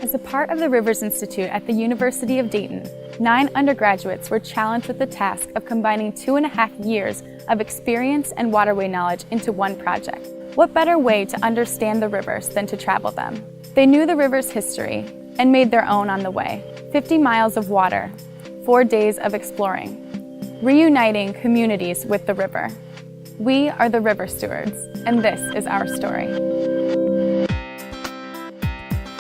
As a part of the Rivers Institute at the University of Dayton, 9 undergraduates were challenged with the task of combining 2.5 years of experience and waterway knowledge into one project. What better way to understand the rivers than to travel them? They knew the river's history and made their own on the way. 50 miles of water, 4 days of exploring, reuniting communities with the river. We are the River Stewards, and this is our story.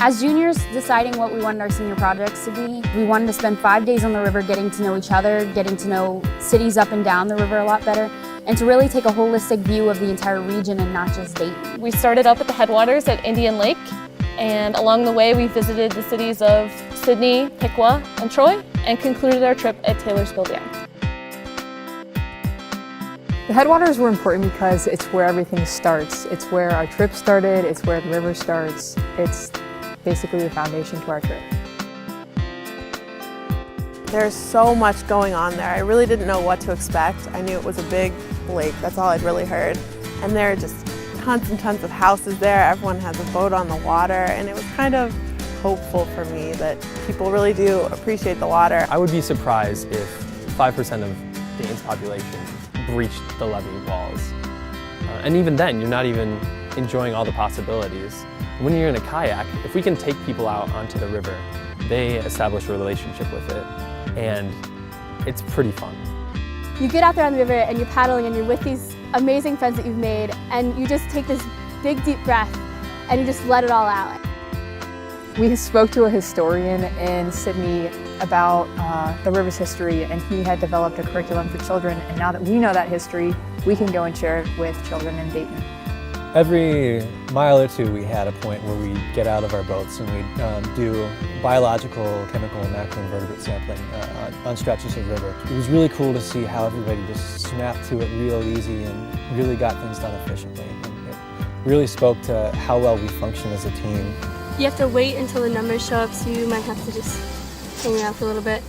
As juniors deciding what we wanted our senior projects to be, we wanted to spend 5 days on the river getting to know each other, getting to know cities up and down the river a lot better, and to really take a holistic view of the entire region and not just Dayton. We started up at the Headwaters at Indian Lake, and along the way we visited the cities of Sydney, Piqua, and Troy, and concluded our trip at Taylorsville Dam. The Headwaters were important because it's where everything starts. It's where our trip started, it's where the river starts. It's basically the foundation to our trip. There's so much going on there. I really didn't know what to expect. I knew it was a big lake, that's all I'd really heard. And there are just tons and tons of houses there. Everyone has a boat on the water, and it was kind of hopeful for me that people really do appreciate the water. I would be surprised if 5% of Dayton's population breached the levee walls. And even then, you're not even enjoying all the possibilities. When you're in a kayak, if we can take people out onto the river, they establish a relationship with it, and it's pretty fun. You get out there on the river and you're paddling and you're with these amazing friends that you've made, and you just take this big deep breath and you just let it all out. We spoke to a historian in Sydney about the river's history, and he had developed a curriculum for children, and now that we know that history, we can go and share it with children in Dayton. Every mile or two we had a point where we'd get out of our boats and we'd do biological, chemical, and macroinvertebrate sampling on stretches of river. It was really cool to see how everybody just snapped to it real easy and really got things done efficiently. And it really spoke to how well we function as a team. You have to wait until the numbers show up, so you might have to just hang out for a little bit.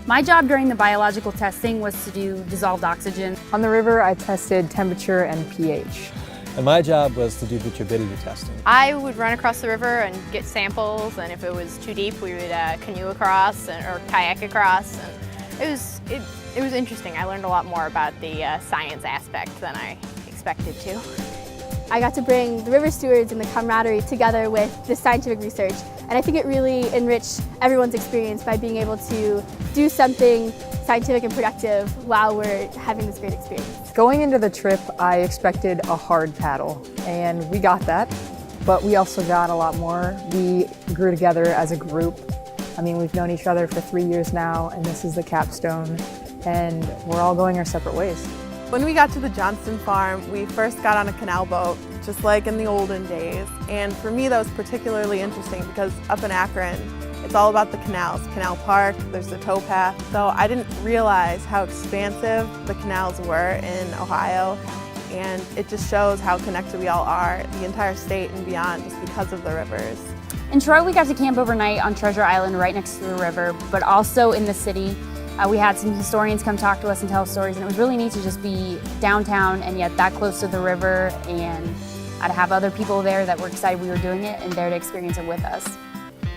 My job during the biological testing was to do dissolved oxygen. On the river, I tested temperature and pH. And my job was to do the turbidity testing. I would run across the river and get samples, and if it was too deep, we would canoe across or kayak across. And it was interesting. I learned a lot more about the science aspect than I expected to. I got to bring the River Stewards and the camaraderie together with the scientific research, and I think it really enriched everyone's experience by being able to do something scientific and productive while we're having this great experience. Going into the trip, I expected a hard paddle, and we got that, but we also got a lot more. We grew together as a group. I mean, we've known each other for 3 years now, and this is the capstone, and we're all going our separate ways. When we got to the Johnston farm, we first got on a canal boat, just like in the olden days. And for me, that was particularly interesting because up in Akron, it's all about the canals. Canal Park, there's the towpath. So I didn't realize how expansive the canals were in Ohio. And it just shows how connected we all are, the entire state and beyond, just because of the rivers. In Troy, we got to camp overnight on Treasure Island right next to the river, but also in the city. We had some historians come talk to us and tell stories, and it was really neat to just be downtown and yet that close to the river, and to have other people there that were excited we were doing it and there to experience it with us.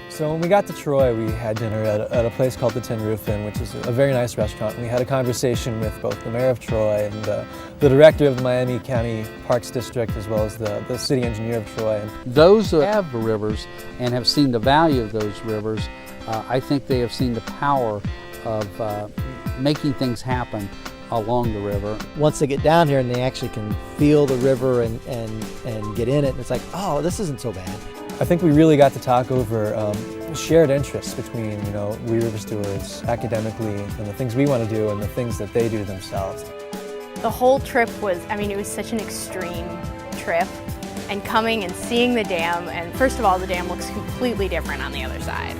So when we got to Troy, we had dinner at a place called the Tin Roof Inn, which is a very nice restaurant. We had a conversation with both the mayor of Troy and the director of the Miami County Parks District, as well as the city engineer of Troy. Those who have rivers and have seen the value of those rivers, I think they have seen the power of making things happen along the river. Once they get down here and they actually can feel the river and get in it, it's like, oh, this isn't so bad. I think we really got to talk over shared interests between, we River Stewards academically and the things we want to do and the things that they do themselves. The whole trip was, it was such an extreme trip. And coming and seeing the dam, and first of all, the dam looks completely different on the other side.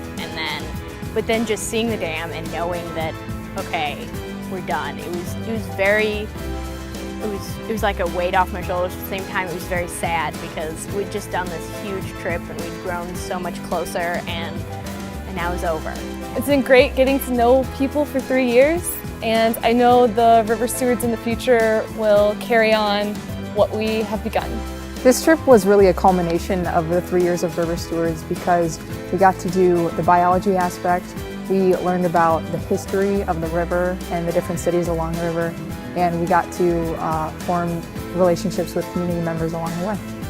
But then just seeing the dam and knowing that, okay, we're done. It was like a weight off my shoulders. At the same time, it was very sad because we'd just done this huge trip and we'd grown so much closer, and now it's over. It's been great getting to know people for 3 years, and I know the River Stewards in the future will carry on what we have begun. This trip was really a culmination of the 3 years of River Stewards because we got to do the biology aspect, we learned about the history of the river and the different cities along the river, and we got to form relationships with community members along the way.